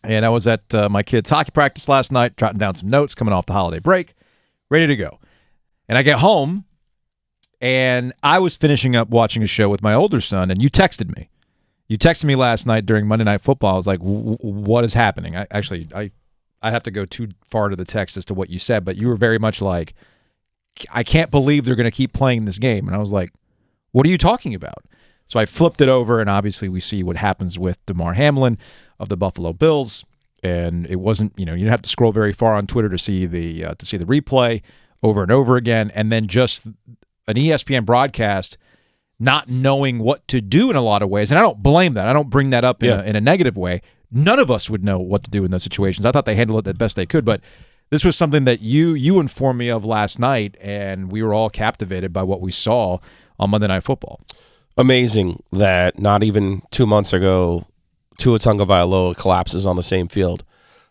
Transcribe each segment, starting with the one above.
And I was at my kid's hockey practice last night, jotting down some notes coming off the holiday break, ready to go. And I get home, and I was finishing up watching a show with my older son, and you texted me. You texted me last night during Monday Night Football. I was like, what is happening? I'd have to go too far to the text as to what you said, but you were very much like, I can't believe they're going to keep playing this game. And I was like, what are you talking about? So I flipped it over, and obviously we see what happens with Damar Hamlin of the Buffalo Bills. And it wasn't, you didn't have to scroll very far on Twitter to see the replay over and over again. And then just an ESPN broadcast not knowing what to do in a lot of ways. And I don't blame that. I don't bring that up in a negative way. None of us would know what to do in those situations. I thought they handled it the best they could, but this was something that you informed me of last night, and we were all captivated by what we saw on Monday Night Football. Amazing that not even 2 months ago, Tua Tagovailoa collapses on the same field,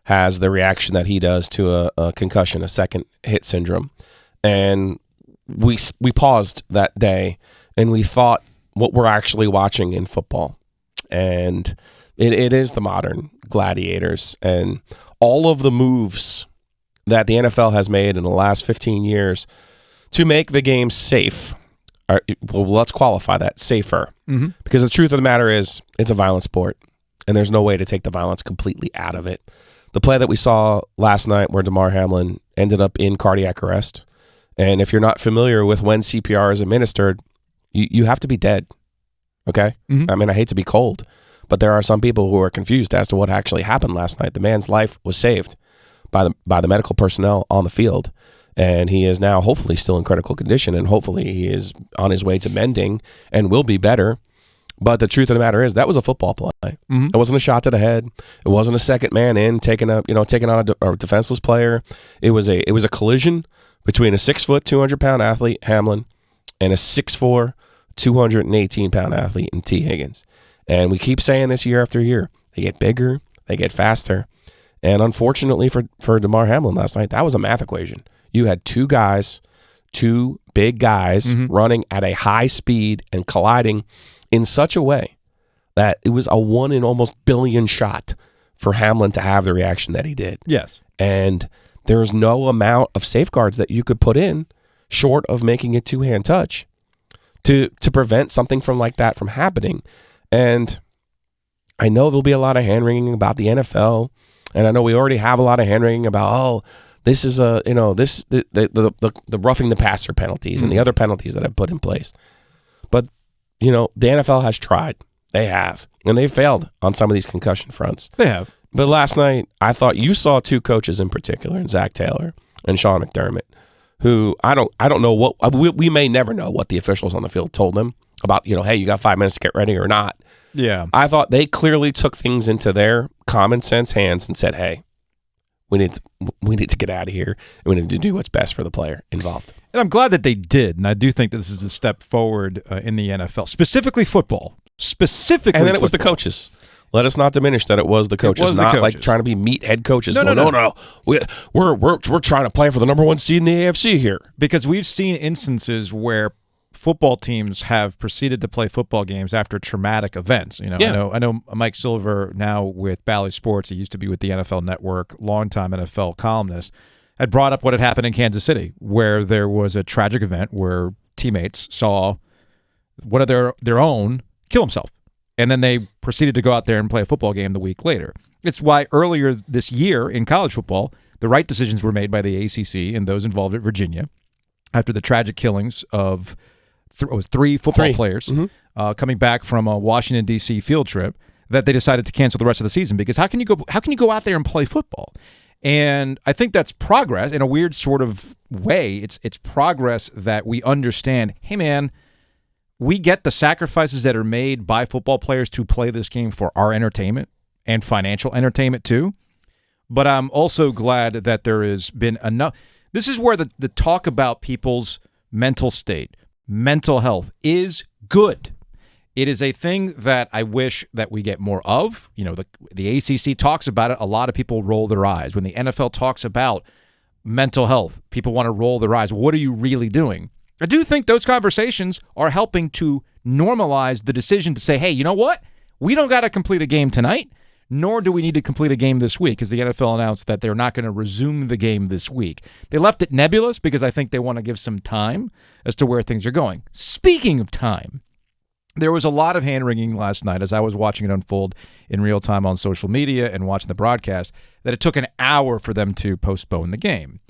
has the reaction that he does to a concussion, a second hit syndrome. And we paused that day, and we thought what we're actually watching in football. And it is the modern gladiators. And all of the moves that the NFL has made in the last 15 years to make the game safe. Well, let's qualify that, safer. Mm-hmm. Because the truth of the matter is, it's a violent sport, and there's no way to take the violence completely out of it. The play that we saw last night where Damar Hamlin ended up in cardiac arrest, and if you're not familiar with when CPR is administered, you have to be dead, okay? Mm-hmm. I mean, I hate to be cold, but there are some people who are confused as to what actually happened last night. The man's life was saved by the medical personnel on the field, and he is now hopefully still in critical condition, and hopefully he is on his way to mending and will be better. But the truth of the matter is that was a football play. Mm-hmm. It wasn't a shot to the head. It wasn't a second man in taking on a defenseless player. It was a collision between a 6 foot 200-pound athlete Hamlin and a 6'4", 218-pound athlete in T. Higgins. And we keep saying this year after year. They get bigger, they get faster. And unfortunately for Damar Hamlin last night, that was a math equation. You had two big guys running at a high speed and colliding in such a way that it was a 1 in almost billion shot for Hamlin to have the reaction that he did. Yes. And there's no amount of safeguards that you could put in short of making a two-hand touch to prevent something from like that from happening. And I know there'll be a lot of hand-wringing about the NFL, and I know we already have a lot of hand-wringing about, this is the roughing the passer penalties and the other penalties that I've put in place. But, the NFL has tried. They have. And they failed on some of these concussion fronts. They have. But last night, I thought you saw two coaches in particular, Zach Taylor and Sean McDermott, who I don't know what we may never know what the officials on the field told them about, hey, you got 5 minutes to get ready or not. Yeah. I thought they clearly took things into their common sense hands and said, hey, we need to get out of here, and we need to do what's best for the player involved. And I'm glad that they did, and I do think this is a step forward in the NFL, specifically football. And then it was the coaches. Let us not diminish that it was the coaches, not like trying to be meathead coaches. No. We're trying to play for the number 1 seed in the AFC here. Because we've seen instances where football teams have proceeded to play football games after traumatic events. I know Mike Silver now with Bally Sports. He used to be with the NFL Network, longtime NFL columnist, had brought up what had happened in Kansas City, where there was a tragic event where teammates saw one of their own kill himself, and then they proceeded to go out there and play a football game the week later. It's why earlier this year in college football, the right decisions were made by the ACC and those involved at Virginia after the tragic killings of three football players coming back from a Washington, D.C. field trip, that they decided to cancel the rest of the season. Because how can you go out there and play football? And I think that's progress in a weird sort of way. It's progress that we understand, hey, man, we get the sacrifices that are made by football players to play this game for our entertainment and financial entertainment too. But I'm also glad that there has been enough. This is where the talk about people's mental state, mental health is good. It is a thing that I wish that we get more of. The ACC talks about it. A lot of people roll their eyes. When the NFL talks about mental health, people want to roll their eyes. What are you really doing? I do think those conversations are helping to normalize the decision to say, hey, you know what? We don't got to complete a game tonight. nor do we need to complete a game this week, because the NFL announced that they're not going to resume the game this week. They left it nebulous because I think they want to give some time as to where things are going. Speaking of time, there was a lot of hand-wringing last night as I was watching it unfold in real time on social media and watching the broadcast, that it took an hour for them to postpone the game.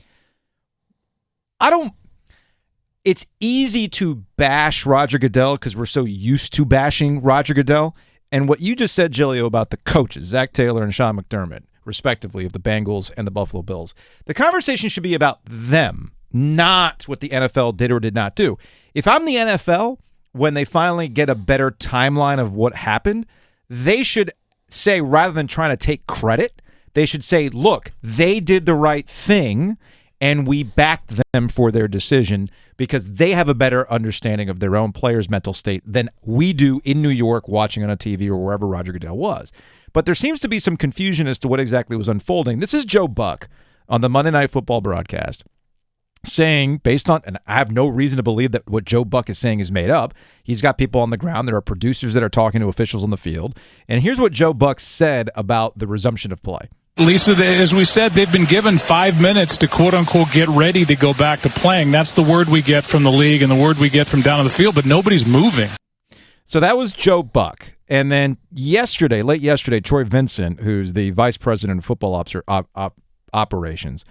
It's easy to bash Roger Goodell because we're so used to bashing Roger Goodell. And what you just said, Giglio, about the coaches, Zach Taylor and Sean McDermott, respectively, of the Bengals and the Buffalo Bills, the conversation should be about them, not what the NFL did or did not do. If I'm the NFL, when they finally get a better timeline of what happened, they should say, rather than trying to take credit, they should say, look, they did the right thing, and we backed them for their decision because they have a better understanding of their own players' mental state than we do in New York watching on a TV or wherever Roger Goodell was. But there seems to be some confusion as to what exactly was unfolding. This is Joe Buck on the Monday Night Football broadcast saying, based on, and I have no reason to believe that what Joe Buck is saying is made up. He's got people on the ground. There are producers that are talking to officials on the field. And here's what Joe Buck said about the resumption of play. Lisa, as we said, they've been given 5 minutes to quote-unquote get ready to go back to playing. That's the word we get from the league and the word we get from down on the field, but nobody's moving. So that was Joe Buck. And then late yesterday, Troy Vincent, who's the vice president of football operations,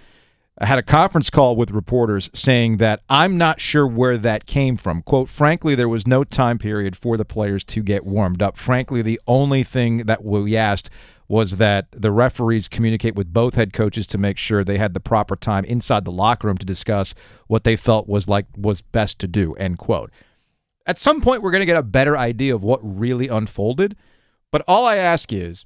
had a conference call with reporters saying that I'm not sure where that came from. Quote, frankly, there was no time period for the players to get warmed up. Frankly, the only thing that we asked was that the referees communicate with both head coaches to make sure they had the proper time inside the locker room to discuss what they felt was best to do, end quote. At some point, we're going to get a better idea of what really unfolded. But all I ask is,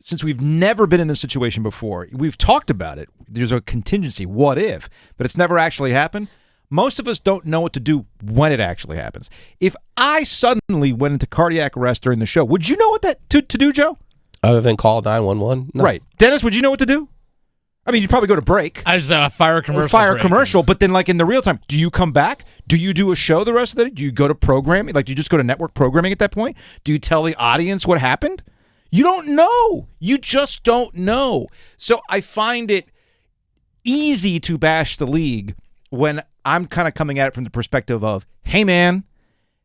since we've never been in this situation before, we've talked about it. There's a contingency, what if, but it's never actually happened. Most of us don't know what to do when it actually happens. If I suddenly went into cardiac arrest during the show, would you know what to do, Joe? Other than call 911? No. Right. Dennis, would you know what to do? I mean, you'd probably go to break. I just fire commercial. But then like in the real time, do you come back? Do you do a show the rest of the day? Do you go to programming? Like, do you just go to network programming at that point? Do you tell the audience what happened? You don't know. You just don't know. So I find it easy to bash the league when I'm kind of coming at it from the perspective of, hey, man,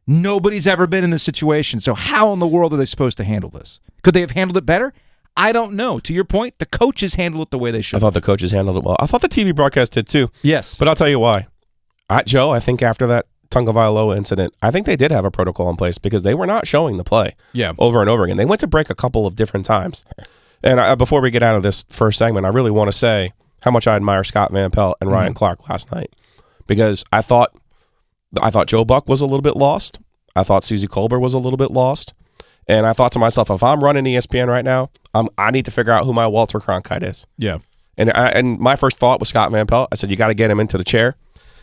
nobody's ever been in this situation. So how in the world are they supposed to handle this? Could they have handled it better? I don't know. To your point, the coaches handled it the way they should. I thought the coaches handled it well. I thought the TV broadcast did too. Yes. But I'll tell you why. Joe, I think after that Tagovailoa incident, I think they did have a protocol in place because they were not showing the play over and over again. They went to break a couple of different times. And before we get out of this first segment, I really want to say how much I admire Scott Van Pelt and Ryan Clark last night, because I thought Joe Buck was a little bit lost. I thought Suzy Kolber was a little bit lost. And I thought to myself, if I'm running ESPN right now, I need to figure out who my Walter Cronkite is. Yeah. And my first thought was Scott Van Pelt. I said, you got to get him into the chair,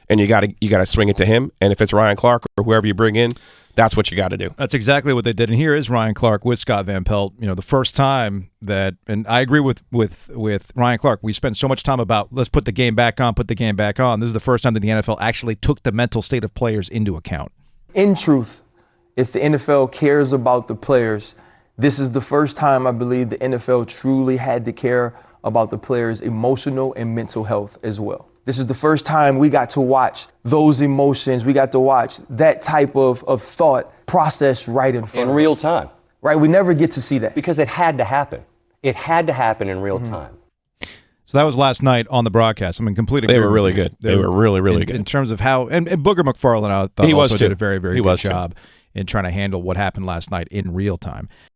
and you got to swing it to him. And if it's Ryan Clark or whoever you bring in, that's what you got to do. That's exactly what they did. And here is Ryan Clark with Scott Van Pelt. You know, the first time that, and I agree with Ryan Clark, we spent so much time about let's put the game back on, This is the first time that the NFL actually took the mental state of players into account. In truth, if the NFL cares about the players, this is the first time I believe the NFL truly had to care about the players' emotional and mental health as well. This is the first time we got to watch those emotions. We got to watch that type of thought process right in front of us. In real time. Right, we never get to see that. Because it had to happen. It had to happen in real time. So that was last night on the broadcast. I mean, completely. They were really good. They were really, really good. In terms of how, and Booger McFarland, I thought, also did a very, very good job in trying to handle what happened last night in real time.